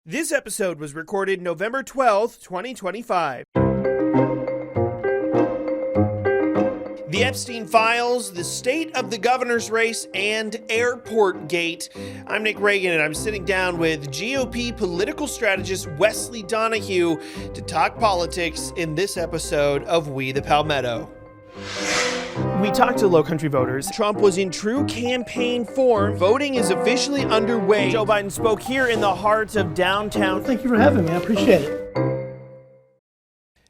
This episode was recorded November 12th, 2025. The Epstein Files, the state of the governor's race, and Airport Gate. I'm Nick Reagan, and I'm sitting down with GOP political strategist Wesley Donahue to talk politics in this episode of We the Palmetto. We talked to Lowcountry voters. Trump was in true campaign form. Voting is officially underway. Joe Biden spoke here in the heart of downtown. Thank you for having me. I appreciate it.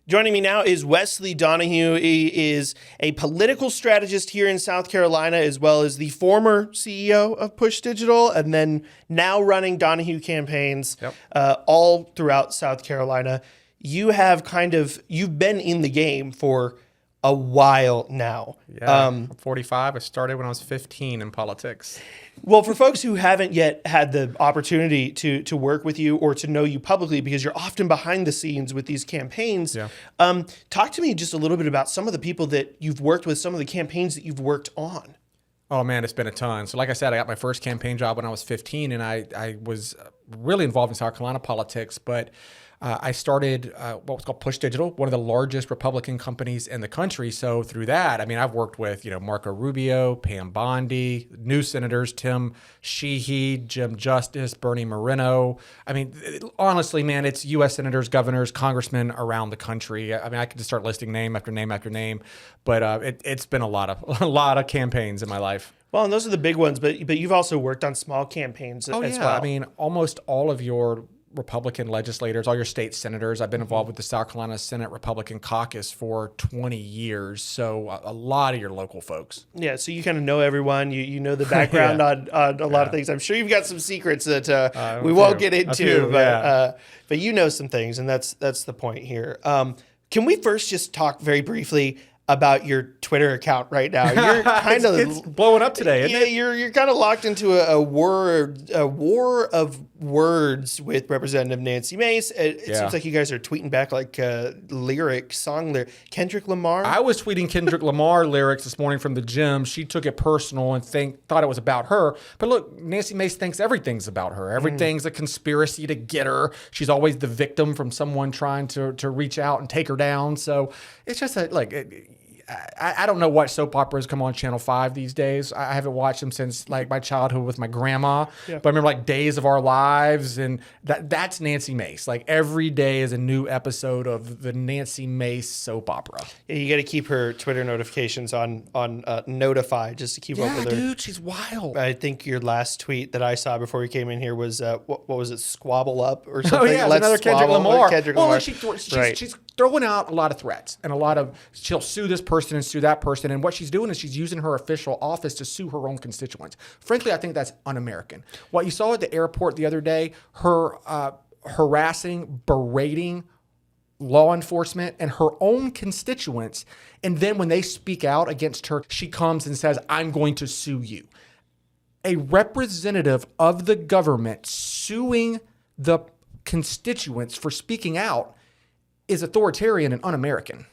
Joining me now is Wesley Donahue. He is a political strategist here in South Carolina, as well as the former CEO of Push Digital, and then now running Donahue campaigns all throughout South Carolina. You've been in the game for a while now. Yeah, I'm 45. I started when I was 15 in politics. Well, for folks who haven't yet had the opportunity to work with you or to know you publicly, because you're often behind the scenes with these campaigns, talk to me just a little bit about some of the people that you've worked with, some of the campaigns that you've worked on. Oh, man, it's been a ton. So like I said, I got my first campaign job when I was 15, and I was really involved in South Carolina politics, but I started what was called Push Digital, one of the largest Republican companies in the country. So through that, I mean, I've worked with, Marco Rubio, Pam Bondi, new senators, Tim Sheehy, Jim Justice, Bernie Moreno. I mean, honestly, man, it's U.S. senators, governors, congressmen around the country. I mean, I could just start listing name after name after name, but it's been a lot of campaigns in my life. Well, and those are the big ones, but you've also worked on small campaigns as well. I mean, almost all of your Republican legislators, all your state senators. I've been involved with the South Carolina Senate Republican Caucus for 20 years. So a lot of your local folks. Yeah, so you kind of know everyone. You know the background on a lot of things. I'm sure you've got some secrets that we won't get into, but you know some things, and that's the point here. Can we first just talk very briefly about your Twitter account right now? You're kind it's blowing up today, isn't it? You're kind of locked into a war of words with Representative Nancy Mace. It seems like you guys are tweeting back like song lyric. Kendrick Lamar? I was tweeting Kendrick Lamar lyrics this morning from the gym. She took it personal and thought it was about her. But look, Nancy Mace thinks everything's about her. Everything's a conspiracy to get her. She's always the victim from someone trying to reach out and take her down. So it's just I don't know what soap operas come on Channel 5 these days. I haven't watched them since like my childhood with my grandma. Yeah. But I remember like Days of Our Lives, and that's Nancy Mace. Like every day is a new episode of the Nancy Mace soap opera. Yeah, you got to keep her Twitter notifications on Notify just to keep up with her. Yeah, dude, she's wild. I think your last tweet that I saw before we came in here was what was it? Squabble up or something? Oh yeah, another Kendrick Lamar. Lamar. She's throwing out a lot of threats and she'll sue this person and sue that person. And what she's doing is she's using her official office to sue her own constituents. Frankly, I think that's un-American. What you saw at the airport the other day, her harassing, berating law enforcement and her own constituents. And then when they speak out against her, she comes and says, I'm going to sue you. A representative of the government suing the constituents for speaking out is authoritarian and un-American.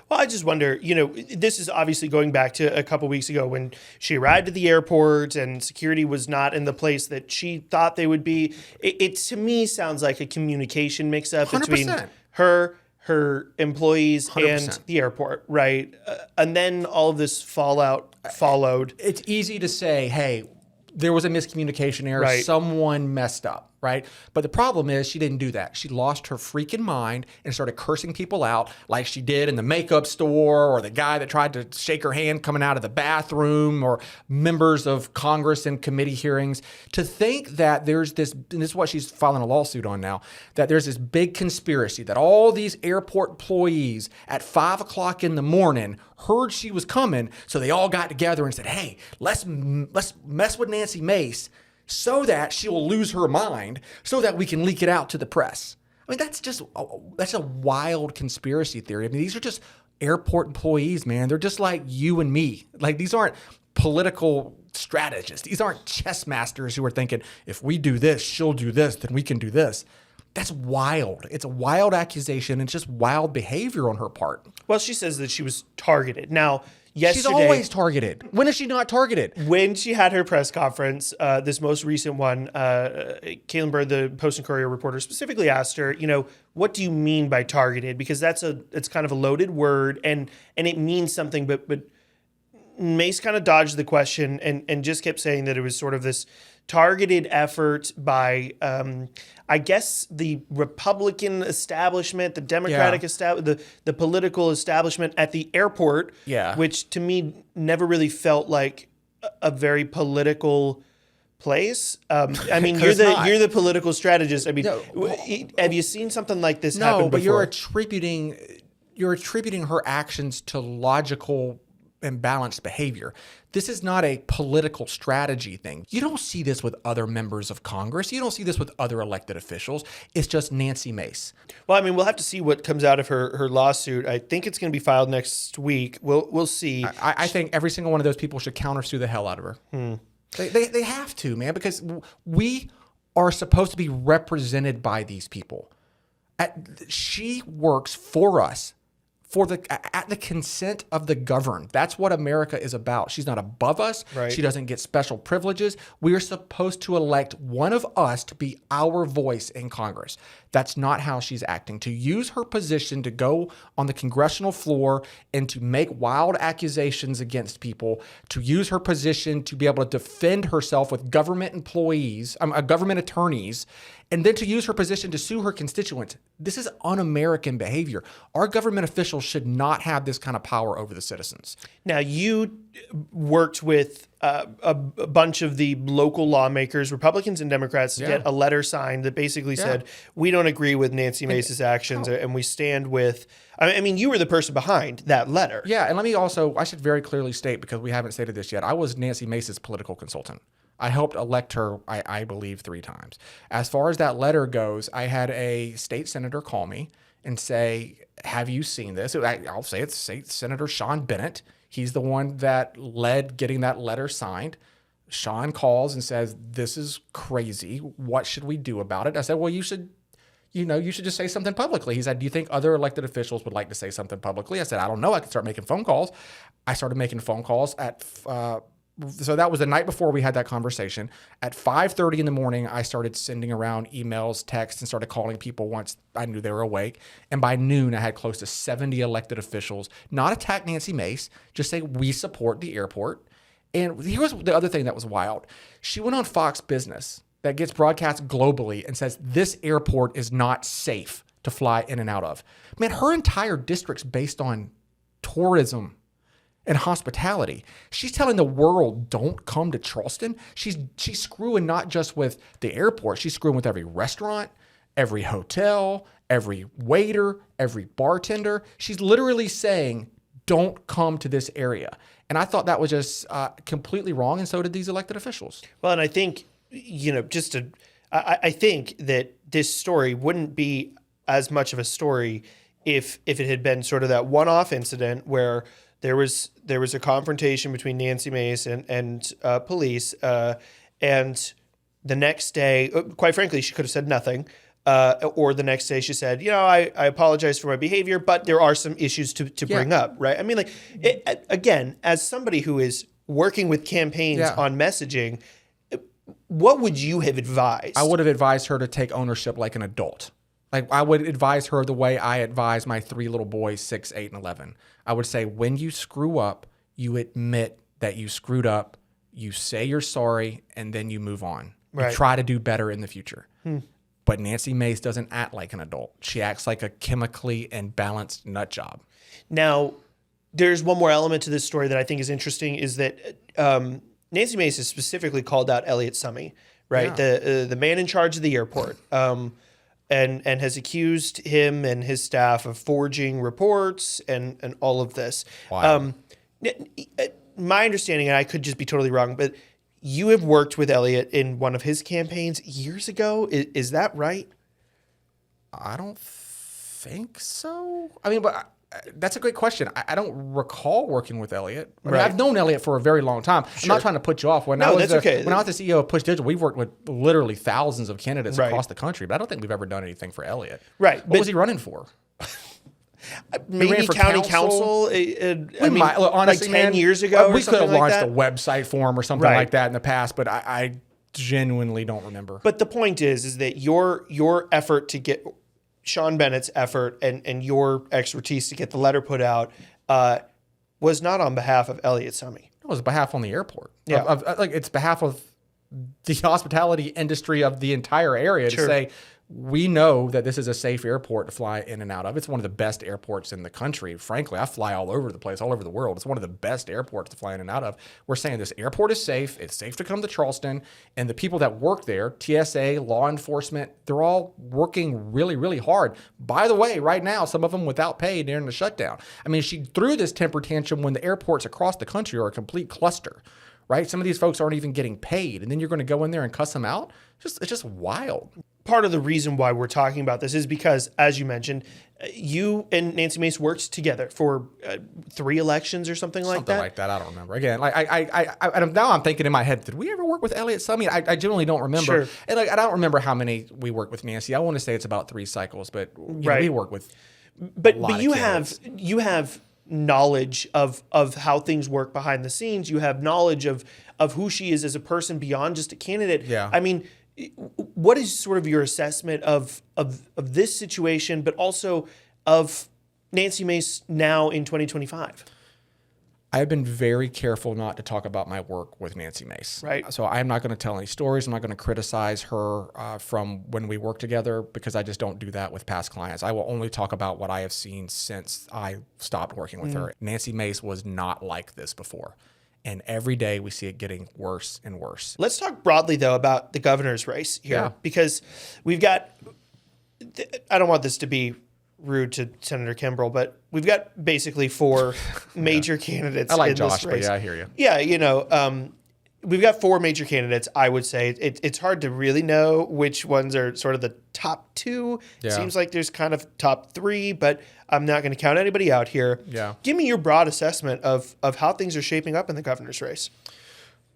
Well, I just wonder, this is obviously going back to a couple weeks ago when she arrived at the airport and security was not in the place that she thought they would be. It to me sounds like a communication mix-up 100%. Between her employees 100%. And the airport, right? And then all of this fallout followed. It's easy to say, hey, there was a miscommunication error. Right. Someone messed up, right? But the problem is she didn't do that. She lost her freaking mind and started cursing people out like she did in the makeup store, or the guy that tried to shake her hand coming out of the bathroom, or members of Congress in committee hearings. To think that there's this, and this is what she's filing a lawsuit on now, that there's this big conspiracy that all these airport employees at 5 o'clock in the morning heard she was coming, so they all got together and said, hey, let's mess with Nancy Mace so that she will lose her mind, so that we can leak it out to the press. I mean, that's a wild conspiracy theory. I mean, these are just airport employees, man. They're just like you and me. Like, these aren't political strategists. These aren't chess masters who are thinking, if we do this, she'll do this, then we can do this. That's wild. It's a wild accusation. It's just wild behavior on her part. Well, she says that she was targeted. Now, yesterday, she's always targeted. When is she not targeted? when she had her press conference, this most recent one, Caitlin Bird, the Post and Courier reporter, specifically asked her, what do you mean by targeted? Because it's kind of a loaded word and it means something, but Mace kind of dodged the question and just kept saying that it was sort of this targeted effort by, I guess, the Republican establishment, the Democratic the political establishment at the airport, which to me never really felt like a very political place. I mean, you're the political strategist. I mean, have you seen something like this happen before? No, but you're attributing her actions to logical and balanced behavior. This is not a political strategy thing. You don't see this with other members of Congress. You don't see this with other elected officials. It's just Nancy Mace. Well, I mean, we'll have to see what comes out of her lawsuit. I think it's going to be filed next week. We'll see. I think every single one of those people should countersue the hell out of her. They have to, man, because we are supposed to be represented by these people. She works for us. At the consent of the governed. That's what America is about. She's not above us. Right. She doesn't get special privileges. We are supposed to elect one of us to be our voice in Congress. That's not how she's acting. To use her position to go on the congressional floor and to make wild accusations against people, to use her position to be able to defend herself with government employees, government attorneys, and then to use her position to sue her constituents. This is un-American behavior. Our government officials should not have this kind of power over the citizens. Now, you worked with a bunch of the local lawmakers, Republicans and Democrats, to get a letter signed that basically said, we don't agree with Nancy Mace's actions and we stand with... I mean, you were the person behind that letter. Yeah, and I should very clearly state, because we haven't stated this yet, I was Nancy Mace's political consultant. I helped elect her, I believe, 3 times. As far as that letter goes, I had a state senator call me and say, have you seen this? I'll say it's State Senator Sean Bennett. He's the one that led getting that letter signed. Sean calls and says, this is crazy. What should we do about it? I said, well, you should just say something publicly. He said, do you think other elected officials would like to say something publicly? I said, I don't know. I can start making phone calls. I started making phone calls so that was the night before we had that conversation. At 5:30 in the morning, I started sending around emails, texts, and started calling people once I knew they were awake. And by noon, I had close to 70 elected officials not attack Nancy Mace, just say, we support the airport. And here was the other thing that was wild. She went on Fox Business that gets broadcast globally and says, this airport is not safe to fly in and out of. Man, her entire district's based on tourism and hospitality. She's telling the world, don't come to Charleston. She's screwing not just with the airport. She's screwing with every restaurant, every hotel, every waiter, every bartender. She's literally saying, don't come to this area. And I thought that was just completely wrong, and so did these elected officials. Well, and I think, I think that this story wouldn't be as much of a story if it had been sort of that one-off incident where there was a confrontation between Nancy Mace and police, and the next day, quite frankly, she could have said nothing, or the next day she said, I apologize for my behavior, but there are some issues to bring up, right? I mean, again, as somebody who is working with campaigns on messaging, what would you have advised? I would have advised her to take ownership like an adult. Like, I would advise her the way I advise my 3 little boys, 6, 8, and 11. I would say, when you screw up, you admit that you screwed up, you say you're sorry, and then you move on. You try to do better in the future. But Nancy Mace doesn't act like an adult. She acts like a chemically imbalanced nut job. Now, there's one more element to this story that I think is interesting, is that Nancy Mace has specifically called out Elliot Summey, right? Yeah. The man in charge of the airport. And has accused him and his staff of forging reports and all of this. Wow. My understanding, and I could just be totally wrong, but you have worked with Elliot in one of his campaigns years ago. Is that right? I don't think so. I mean, but that's a great question. I don't recall working with Elliot. I mean, I've known Elliot for a very long time. Sure. I'm not trying to put you off. When I was the CEO of Push Digital, we've worked with literally thousands of candidates across the country, but I don't think we've ever done anything for Elliot. Right. What was he running for? Maybe for county council. council. We might, look, honestly, like 10 man, years ago, we or could have something like launched that. a website for him or something like that in the past, but I genuinely don't remember. But the point is that your effort to get Sean Bennett's effort and your expertise to get the letter put out was not on behalf of Elliott Summey. It was behalf on the airport. Yeah. Like it's behalf of the hospitality industry of the entire area to say, we know that this is a safe airport to fly in and out of. It's one of the best airports in the country. Frankly, I fly all over the place, all over the world. It's one of the best airports to fly in and out of. We're saying this airport is safe. It's safe to come to Charleston. And the people that work there, TSA, law enforcement, they're all working really, really hard. By the way, right now, some of them without pay during the shutdown. I mean, she threw this temper tantrum when the airports across the country are a complete cluster, right? Some of these folks aren't even getting paid. And then you're going to go in there and cuss them out? It's just wild. Part of the reason why we're talking about this is because, as you mentioned, you and Nancy Mace worked together for 3 elections or something like that. Something like that. I don't remember. Again, now I'm thinking in my head, did we ever work with Elliott Summey? I genuinely don't remember. Sure. And I don't remember how many we worked with Nancy. I want to say it's about 3 cycles, but you know, we work with. But you have knowledge of how things work behind the scenes. You have knowledge of who she is as a person beyond just a candidate. Yeah. I mean, what is sort of your assessment of this situation, but also of Nancy Mace now in 2025? I've been very careful not to talk about my work with Nancy Mace. Right. So I'm not going to tell any stories. I'm not going to criticize her from when we worked together because I just don't do that with past clients. I will only talk about what I have seen since I stopped working with her. Nancy Mace was not like this before. And every day we see it getting worse and worse. Let's talk broadly, though, about the governor's race here, because we've got, I don't want this to be rude to Senator Kimbrell, but we've got basically 4 major candidates I like in Josh, this race. but yeah, I hear you. Yeah, you know, we've got 4 major candidates, I would say. It's hard to really know which ones are sort of the top 2. Yeah. It seems like there's kind of top 3, but I'm not going to count anybody out here. Yeah. Give me your broad assessment of how things are shaping up in the governor's race.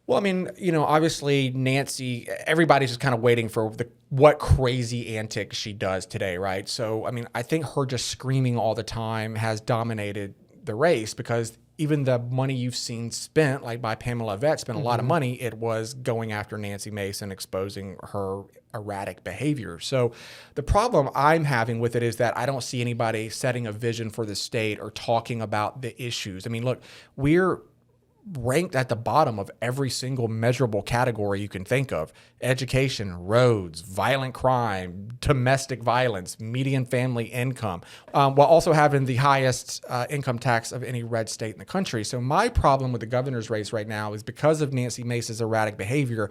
Well, I mean, you know, obviously Nancy, everybody's just kind of waiting for what crazy antics she does today, right? So, I mean, I think her just screaming all the time has dominated the race because even the money you've seen spent, like by Pamela Vett, spent a lot of money, it was going after Nancy Mace and exposing her erratic behavior. So the problem I'm having with it is that I don't see anybody setting a vision for the state or talking about the issues. I mean, look, we're ranked at the bottom of every single measurable category you can think of: education, roads, violent crime, domestic violence, median family income, while also having the highest income tax of any red state in the country. So my problem with the governor's race right now is because of Nancy Mace's erratic behavior,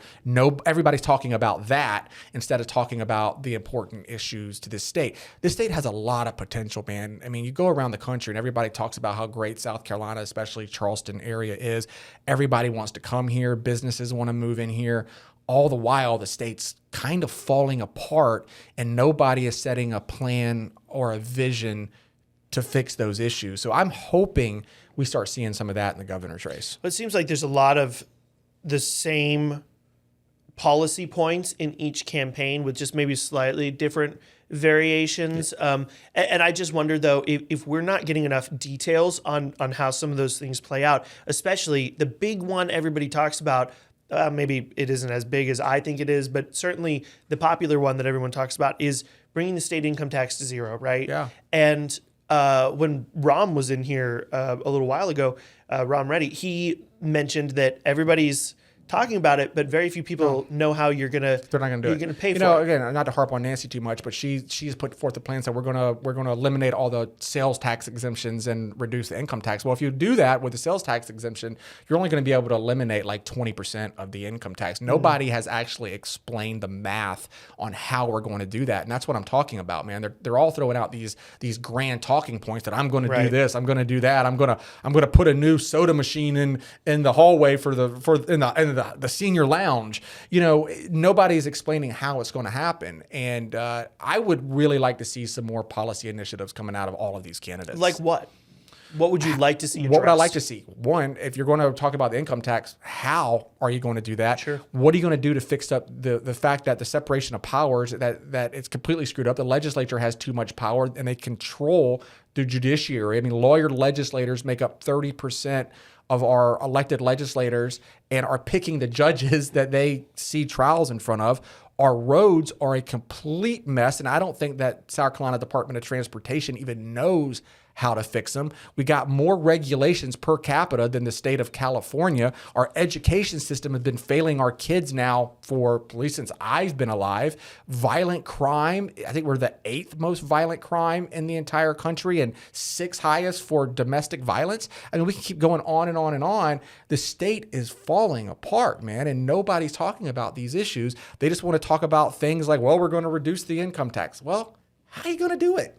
everybody's talking about that instead of talking about the important issues to this state. This state has a lot of potential, man. I mean, you go around the country and everybody talks about how great South Carolina, especially Charleston area, is. Everybody wants to come here. Businesses want to move in here. All the while, the state's kind of falling apart and nobody is setting a plan or a vision to fix those issues. So I'm hoping we start seeing some of that in the governor's race. But it seems like there's a lot of the same policy points in each campaign with just maybe slightly different variations. And I just wonder, though, if we're not getting enough details on how some of those things play out, especially the big one everybody talks about. Maybe it isn't as big as I think it is, but certainly the popular one that everyone talks about is bringing the state income tax to 0, right? Yeah. And when Rahm was in here a little while ago, Rahm Reddy, he mentioned that everybody's talking about it, but very few people know how you're gonna. They're not gonna do it. You're gonna pay for it. Again, not to harp on Nancy too much, but she's put forth the plan that we're gonna eliminate all the sales tax exemptions and reduce the income tax. Well, if you do that with the sales tax exemption, you're only going to be able to eliminate like 20% of the income tax. Nobody has actually explained the math on how we're going to do that, and that's what I'm talking about, man. They're all throwing out these grand talking points that I'm going to do this, I'm going to do that, I'm going to put a new soda machine in the hallway for the senior lounge. You know, nobody's explaining how it's going to happen. And I would really like to see some more policy initiatives coming out of all of these candidates. Like what? What would you like to see addressed? What would I like to see? One, if you're going to talk about the income tax, how are you going to do that? Sure. What are you going to do to fix up the fact that the separation of powers, that it's completely screwed up? The legislature has too much power and they control the judiciary. I mean, lawyer legislators make up 30% of our elected legislators and are picking the judges that they see trials in front of. Our roads are a complete mess, and I don't think that South Carolina Department of Transportation even knows how to fix them. We got more regulations per capita than the state of California. Our education system has been failing our kids now for at least since I've been alive. Violent crime, I think we're the 8th most violent crime in the entire country and 6th highest for domestic violence. I mean, we can keep going on and on and on. The state is falling apart, man, and nobody's talking about these issues. They just want to talk about things like, well, we're going to reduce the income tax. Well, how are you going to do it?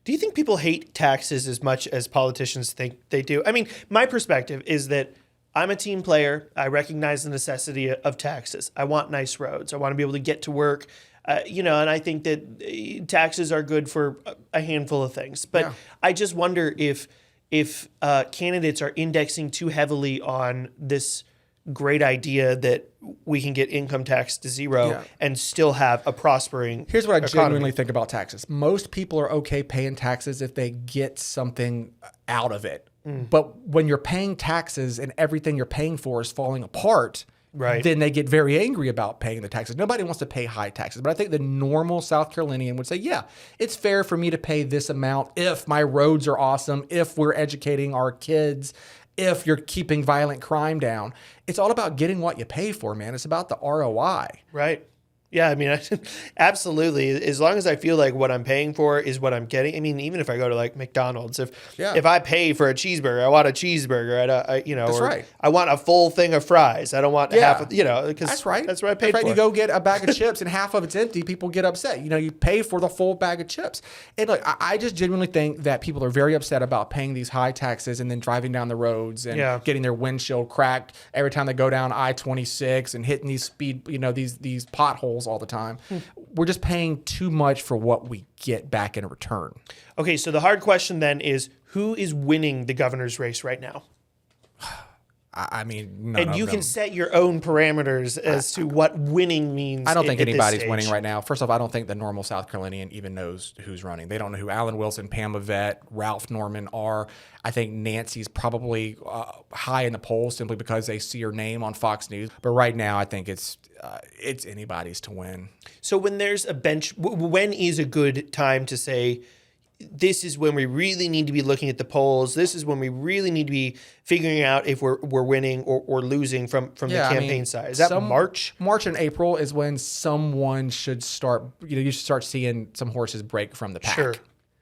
Do you think people hate taxes as much as politicians think they do? I mean, my perspective is that I'm a team player. I recognize the necessity of taxes. I want nice roads. I want to be able to get to work, and I think that taxes are good for a handful of things. But I just wonder if candidates are indexing too heavily on this great idea that we can get income tax to zero and still have a prospering Here's what I economy. genuinely think about taxes. Most people are okay paying taxes if they get something out of it. But when you're paying taxes and everything you're paying for is falling apart, then they get very angry about paying the taxes. Nobody wants to pay high taxes. But I think the normal South Carolinian would say, yeah, it's fair for me to pay this amount if my roads are awesome, if we're educating our kids, if you're keeping violent crime down. It's all about getting what you pay for, man. It's about the ROI. Right. Yeah, I mean, absolutely. As long as I feel like what I'm paying for is what I'm getting. I mean, even if I go to like McDonald's, if I pay for a cheeseburger, I want a cheeseburger. That's right. I want a full thing of fries. I don't want half of, because that's right. That's what I paid for. You go get a bag of chips and half of it's empty, people get upset. You pay for the full bag of chips. And look, I just genuinely think that people are very upset about paying these high taxes and then driving down the roads and getting their windshield cracked every time they go down I-26 and hitting these these potholes all the time. We're just paying too much for what we get back in return. Okay, so the hard question then is, who is winning the governor's race right now? I mean, you can set your own parameters as to what winning means. I don't think anybody's winning right now. First off, I don't think the normal South Carolinian even knows who's running. They don't know who Alan Wilson, Pam Yvette, Ralph Norman are. I think Nancy's probably high in the polls simply because they see her name on Fox News. But right now, I think it's anybody's to win. So when there's a bench, when is a good time to say, this is when we really need to be looking at the polls. This is when we really need to be figuring out if we're winning or losing from the campaign side. Is that March? March and April is when someone should start, you should start seeing some horses break from the pack. Sure.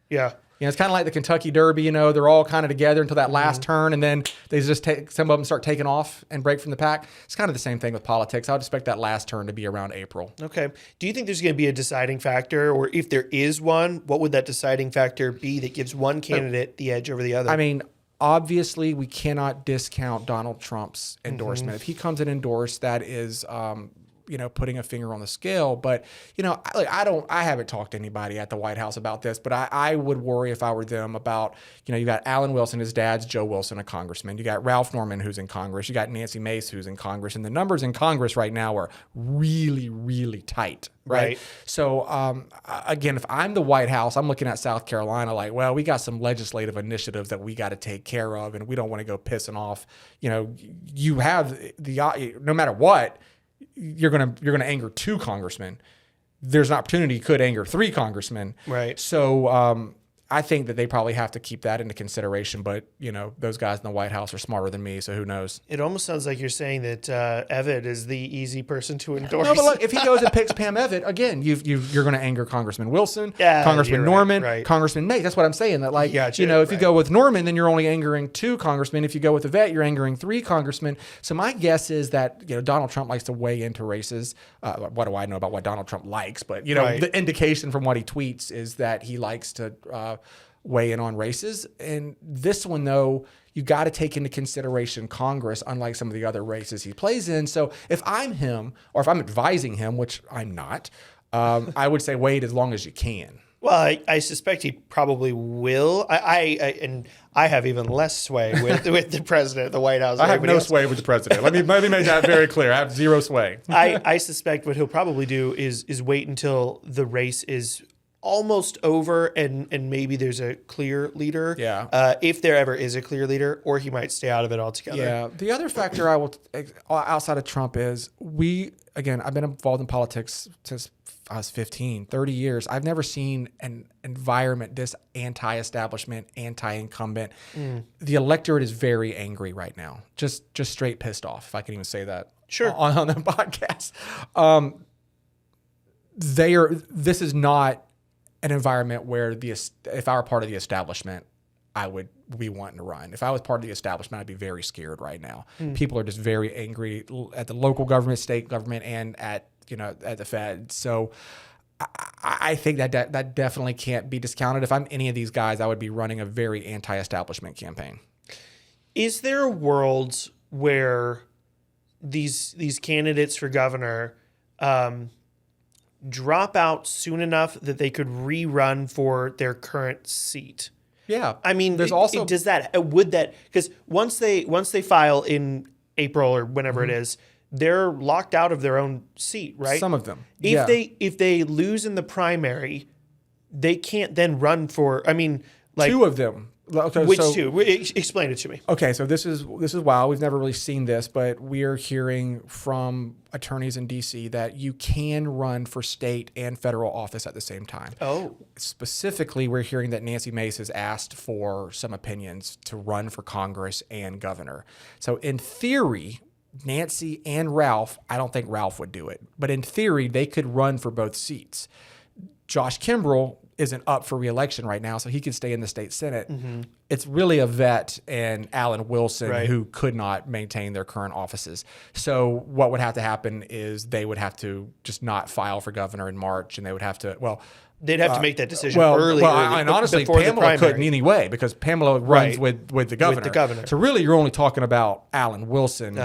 Yeah. It's kind of like the Kentucky Derby, they're all kind of together until that last turn, and then they just some of them start taking off and break from the pack. It's kind of the same thing with politics. I would expect that last turn to be around April. Okay. Do you think there's going to be a deciding factor, or if there is one, what would that deciding factor be that gives one candidate the edge over the other? I mean, obviously, we cannot discount Donald Trump's endorsement. If he comes and endorsed, that is putting a finger on the scale. But, I haven't talked to anybody at the White House about this, but I would worry if I were them about, you got Alan Wilson, his dad's Joe Wilson, a congressman. You got Ralph Norman, who's in Congress. You got Nancy Mace, who's in Congress. And the numbers in Congress right now are really, really tight. Right. So, again, if I'm the White House, I'm looking at South Carolina like, well, we got some legislative initiatives that we got to take care of, and we don't want to go pissing off. You have no matter what, you're gonna anger 2 congressmen. There's an opportunity you could anger 3 congressmen. Right. So I think that they probably have to keep that into consideration. But, those guys in the White House are smarter than me, so who knows? It almost sounds like you're saying that Evitt is the easy person to endorse. No, but look, if he goes and picks Pam Evitt, again, you're going to anger Congressman Wilson, Congressman Norman, Congressman Mace. That's what I'm saying. That if you go with Norman, then you're only angering 2 congressmen. If you go with Yvette, you're angering 3 congressmen. So my guess is that Donald Trump likes to weigh into races. What do I know about what Donald Trump likes? But the indication from what he tweets is that he likes to weigh in on races. And this one, though, you got to take into consideration Congress, unlike some of the other races he plays in. So if I'm him, or if I'm advising him, which I'm not, I would say wait as long as you can. Well, I suspect he probably will. I have even less sway with the president of the White House. I have no sway with the president. Let me make that very clear. I have 0 sway. I suspect what he'll probably do is wait until the race is almost over, and maybe there's a clear leader. Yeah. If there ever is a clear leader, or he might stay out of it altogether. Yeah. The other factor I will, outside of Trump, is I've been involved in politics since I was 15, 30 years. I've never seen an environment this anti-establishment, anti-incumbent. The electorate is very angry right now. Just straight pissed off, if I can even say that. Sure. On the podcast. This is not an environment where if I were part of the establishment, I would be wanting to run. If I was part of the establishment, I'd be very scared right now. People are just very angry at the local government, state government, and at the Fed. So I think that definitely can't be discounted. If I'm any of these guys, I would be running a very anti-establishment campaign. Is there a world where these candidates for governor drop out soon enough that they could rerun for their current seat? Yeah. I mean, there's also because once they file in April or whenever it is, they're locked out of their own seat, right? Some of them. If they lose in the primary, they can't then run for. I mean, like two of them. Okay, which two? Explain it to me. Okay, so this is wild. We've never really seen this, but we are hearing from attorneys in D.C. that you can run for state and federal office at the same time. Oh. Specifically, we're hearing that Nancy Mace has asked for some opinions to run for Congress and governor. So in theory, Nancy and Ralph, I don't think Ralph would do it, but in theory, they could run for both seats. Josh Kimbrell isn't up for re-election right now, so he could stay in the state Senate. It's really Yvette and Alan Wilson who could not maintain their current offices. So what would have to happen is they would have to just not file for governor in March, and they would have to, they'd have to make that decision early. And honestly, Pamela couldn't anyway because Pamela runs with the governor. With the governor. So really, you're only talking about Alan Wilson.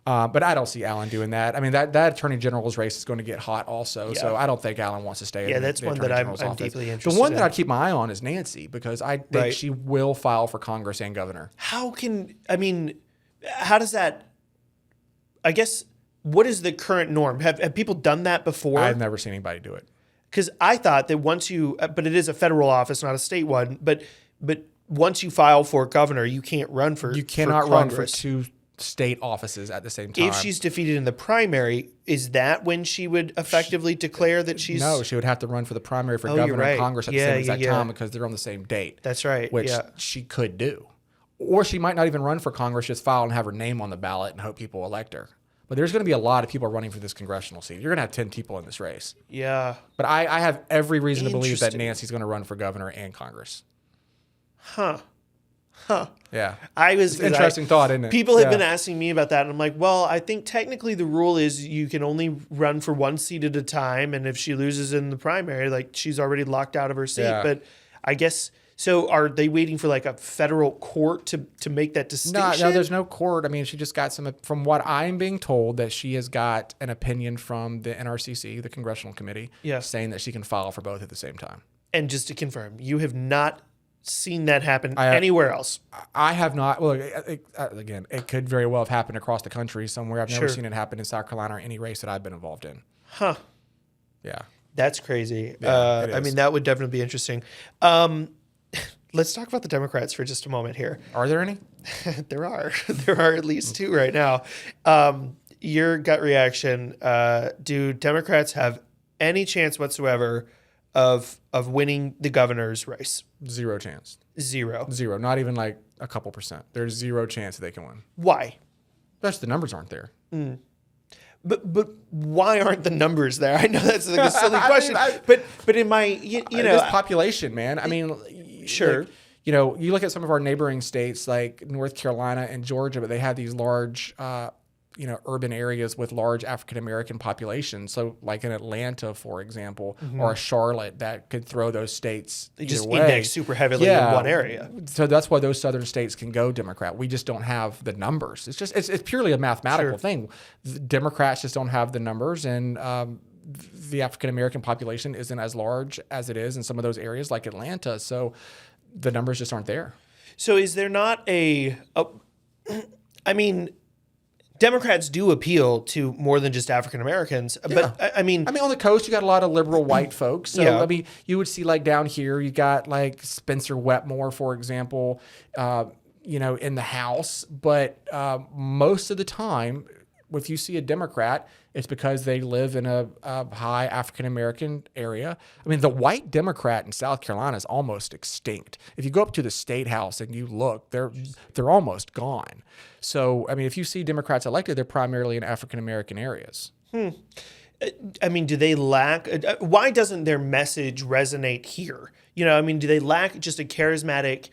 But I don't see Alan doing that. I mean, that attorney general's race is going to get hot also. Yeah. So I don't think Alan wants to stay in that's the one attorney that general's I'm office. deeply interested The one in. that I keep my eye on is Nancy because I think she will file for Congress and governor. How does that, I guess, what is the current norm? Have people done that before? I've never seen anybody do it. Because I thought that once you, but it is a federal office, not a state one, but once you file for governor, you can't run for You cannot run for two state offices at the same time. If she's defeated in the primary, is that when she would effectively declare that she's... No, she would have to run for the primary for governor and Congress at the same exact time because they're on the same date. That's right. Which she could do. Or she might not even run for Congress, just file and have her name on the ballot and hope people elect her. But there's going to be a lot of people running for this congressional seat. You're going to have 10 people in this race. Yeah. But I have every reason to believe that Nancy's going to run for governor and Congress. Huh. Yeah. It's an interesting thought, isn't it? People have been asking me about that, and I'm like, well, I think technically the rule is you can only run for one seat at a time, and if she loses in the primary, like she's already locked out of her seat. Yeah. But I guess, so are they waiting for like a federal court to make that distinction? No, there's no court. I mean, she just got from what I'm being told, that she has got an opinion from the NRCC, the Congressional Committee, saying that she can file for both at the same time. And just to confirm, you have not seen that happen anywhere else? I have not. Well, again, it could very well have happened across the country somewhere. I've never seen it happen in South Carolina or any race that I've been involved in. Huh. Yeah. That's crazy. Yeah, I mean, that would definitely be interesting. Let's talk about the Democrats for just a moment here. Are there any? There are. There are at least two right now. Your gut reaction, do Democrats have any chance whatsoever of winning the governor's race? Zero chance. Zero. Not even like a couple percent. There's zero chance that they can win. Why? That's the numbers aren't there. But why aren't the numbers there? I know that's like a silly question. But in my this population, man. I mean, sure. Like, you look at some of our neighboring states like North Carolina and Georgia, but they have these large urban areas with large African-American populations. So like in Atlanta, for example, or Charlotte, that could throw those states They just way. index super heavily in one area. So that's why those southern states can go Democrat. We just don't have the numbers. It's purely a mathematical thing. The Democrats just don't have the numbers, and the African-American population isn't as large as it is in some of those areas like Atlanta. So the numbers just aren't there. So is there not I mean, Democrats do appeal to more than just African Americans, but I mean, on the coast, you got a lot of liberal white folks. So, Yeah. I mean, you would see like down here, you got like Spencer Wetmore, for example, in the House. But most of the time, if you see a Democrat, it's because they live in a high African American area. I mean, the white Democrat in South Carolina is almost extinct. If you go up to the state house and you look, they're almost gone. So, I mean, if you see Democrats elected, they're primarily in African American areas. I mean, do they lack? Why doesn't their message resonate here? I mean, do they lack just a charismatic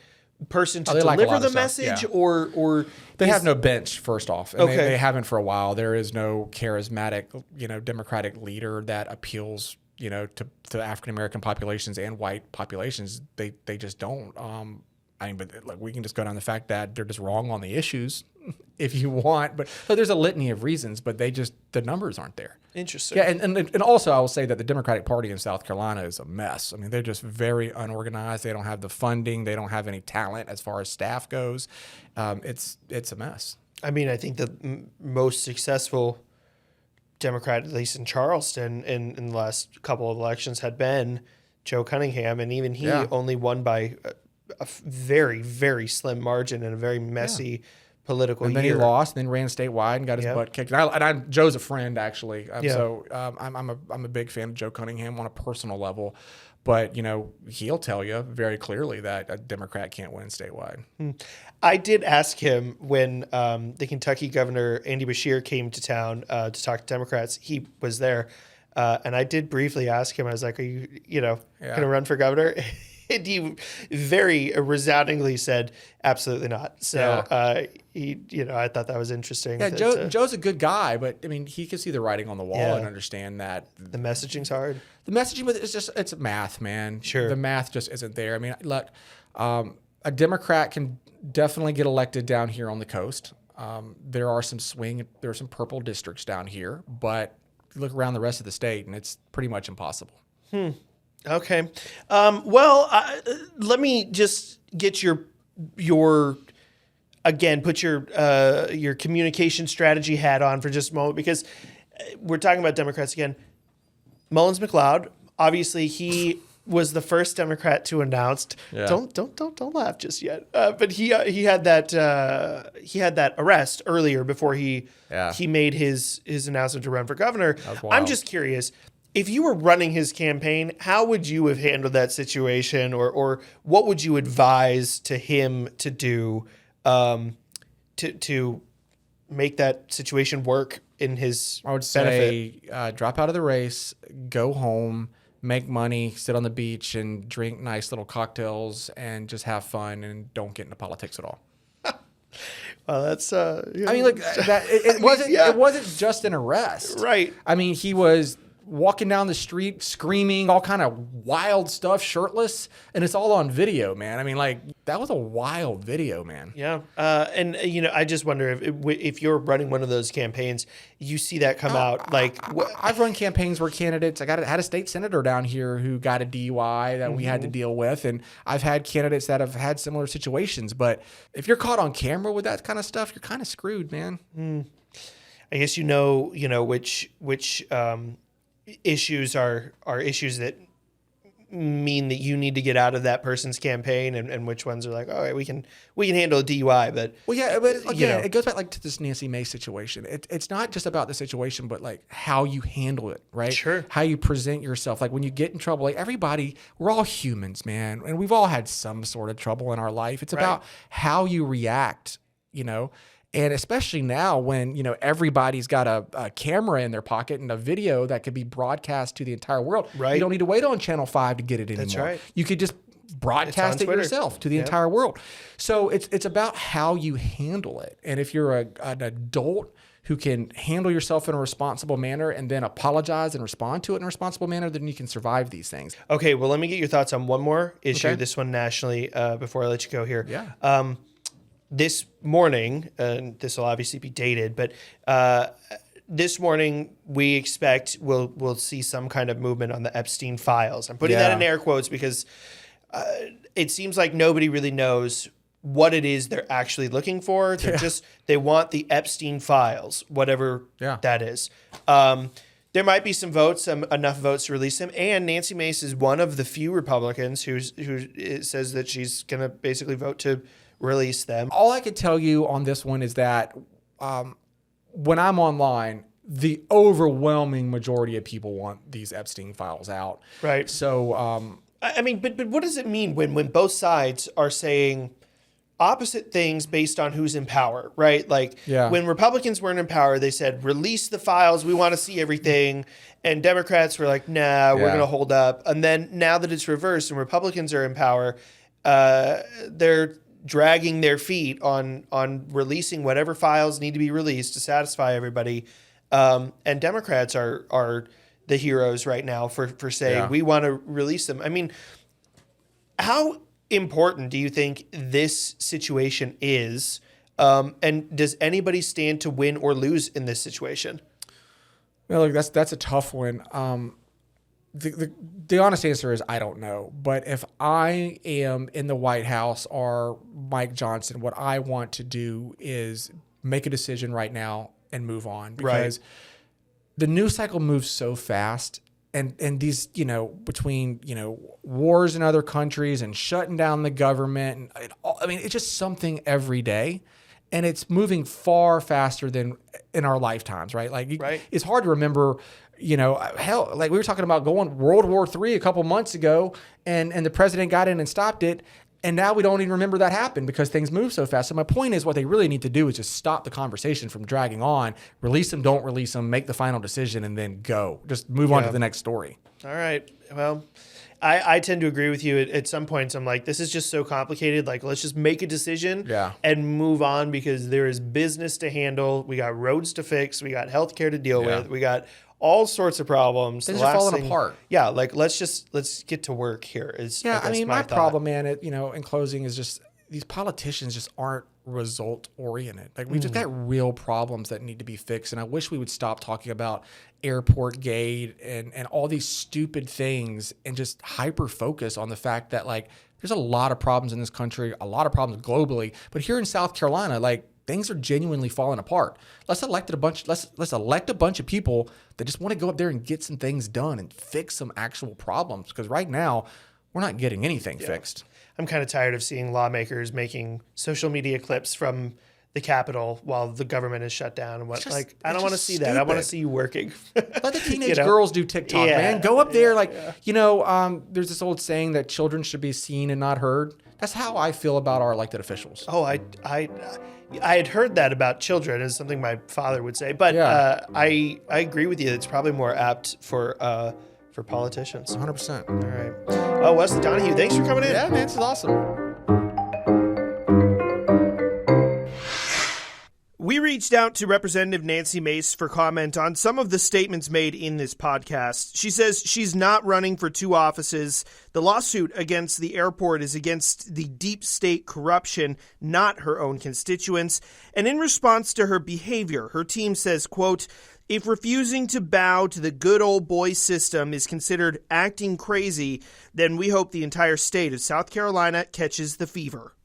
person to deliver the message, or they have no bench? First off, and Okay. they haven't for a while. There is no charismatic, Democratic leader that appeals, to African American populations and white populations. They just don't. But we can just go down the fact that they're just wrong on the issues, if you want. But there's a litany of reasons, but the numbers aren't there. Interesting. Yeah, and also I will say that the Democratic Party in South Carolina is a mess. I mean, they're just very unorganized. They don't have the funding. They don't have any talent as far as staff goes. It's a mess. I mean, I think the most successful Democrat, at least in Charleston, in the last couple of elections, had been Joe Cunningham, and even he only won by a very, very slim margin in a very messy political And then year. he lost, then ran statewide and got his butt kicked. And Joe's a friend, actually. So I'm a big fan of Joe Cunningham on a personal level. But, he'll tell you very clearly that a Democrat can't win statewide. I did ask him when the Kentucky governor, Andy Beshear, came to town to talk to Democrats. He was there. And I did briefly ask him, I was like, are you, going to run for governor? And he very resoundingly said, absolutely not. So I thought that was interesting. Yeah, that, Joe's a good guy, but I mean, he can see the writing on the wall and understand that the messaging's hard. The messaging, but it's math, man. Sure. The math just isn't there. I mean, look, a Democrat can definitely get elected down here on the coast. There are some purple districts down here, but you look around the rest of the state and it's pretty much impossible. Okay. Let me just get your again, put your communication strategy hat on for just a moment, because we're talking about Democrats again. Mullins McLeod, obviously he was the first Democrat to announce. Yeah. Don't laugh just yet. But he had that arrest earlier before he made his announcement to run for governor. I'm just curious, if you were running his campaign, how would you have handled that situation, or what would you advise to him to do to make that situation work in his I would benefit? say drop out of the race, go home, make money, sit on the beach, and drink nice little cocktails, and just have fun, and don't get into politics at all. Well, that's. I mean, look, it wasn't just an arrest, Right. I mean, he was walking down the street screaming all kind of wild stuff, shirtless, and it's all on video, man. I mean, like, that was a wild video, man. Yeah. And I just wonder if you're running one of those campaigns, you see that come out. Like, I've run campaigns where candidates, had a state senator down here who got a DUI that we had to deal with. And I've had candidates that have had similar situations. But if you're caught on camera with that kind of stuff, you're kind of screwed, man. I guess which issues are issues that mean that you need to get out of that person's campaign, and which ones are like, all right, we can handle a DUI, but again, it goes back to this Nancy Mace situation. It's not just about the situation, but like how you handle it, right? Sure. How you present yourself. Like when you get in trouble, like everybody, we're all humans, man, and we've all had some sort of trouble in our life. It's about how you react, And especially now when, everybody's got a camera in their pocket and a video that could be broadcast to the entire world. Right. You don't need to wait on Channel 5 to get it anymore. That's right. You could just broadcast it Twitter. yourself to the entire world. So it's about how you handle it. And if you're an adult who can handle yourself in a responsible manner and then apologize and respond to it in a responsible manner, then you can survive these things. Okay, well, let me get your thoughts on one more issue, Okay. this one nationally, before I let you go here. Yeah. This morning, and this will obviously be dated, but this morning we expect we'll see some kind of movement on the Epstein files. I'm putting that in air quotes because it seems like nobody really knows what it is they're actually looking for. They're they want the Epstein files, whatever that is. There might be some votes, enough votes to release him. And Nancy Mace is one of the few Republicans who says that she's going to basically vote to release them. All I can tell you on this one is that when I'm online, the overwhelming majority of people want these Epstein files out. Right. So, I mean, but what does it mean when both sides are saying opposite things based on who's in power, right? Like when Republicans weren't in power, they said, release the files. We want to see everything. And Democrats were like, nah, we're going to hold up. And then now that it's reversed and Republicans are in power, they're dragging their feet on releasing whatever files need to be released to satisfy everybody. And Democrats are the heroes right now for saying we want to release them. I mean, how important do you think this situation is? And does anybody stand to win or lose in this situation? Well, look, that's a tough one. The honest answer is I don't know. But if I am in the White House or Mike Johnson, what I want to do is make a decision right now and move on, because the news cycle moves so fast. And these, between, wars in other countries and shutting down the government. And it's just something every day. And it's moving far faster than in our lifetimes, right? It's hard to remember, hell, like we were talking about going World War III a couple months ago and the president got in and stopped it. And now we don't even remember that happened because things move so fast. So my point is what they really need to do is just stop the conversation from dragging on, release them, don't release them, make the final decision, and then go. Just move on to the next story. All right. Well, I tend to agree with you. At some points, I'm like, this is just so complicated. Like, let's just make a decision and move on because there is business to handle. We got roads to fix. We got healthcare to deal with. We got all sorts of problems. Things are falling apart. Yeah, like let's get to work here. My problem, man, in closing is just these politicians just aren't result oriented. Like we've just got real problems that need to be fixed. And I wish we would stop talking about airport gate and all these stupid things and just hyper focus on the fact that like there's a lot of problems in this country, a lot of problems globally. But here in South Carolina, like things are genuinely falling apart. Let's elect a bunch of people that just want to go up there and get some things done and fix some actual problems. Because right now, we're not getting anything fixed. I'm kind of tired of seeing lawmakers making social media clips from the Capitol while the government is shut down. And I don't want to see that. I want to see you working. Let the teenage girls do TikTok, man. Go up there. There's this old saying that children should be seen and not heard. That's how I feel about our elected officials. Oh, I had heard that about children is something my father would say, but I agree with you. It's probably more apt for politicians. 100%. All right. Oh, Wesley Donahue, thanks for coming in. Yeah, man, this is awesome. We reached out to Representative Nancy Mace for comment on some of the statements made in this podcast. She says she's not running for 2 offices. The lawsuit against the airport is against the deep state corruption, not her own constituents. And in response to her behavior, her team says, quote, if refusing to bow to the good old boy system is considered acting crazy, then we hope the entire state of South Carolina catches the fever.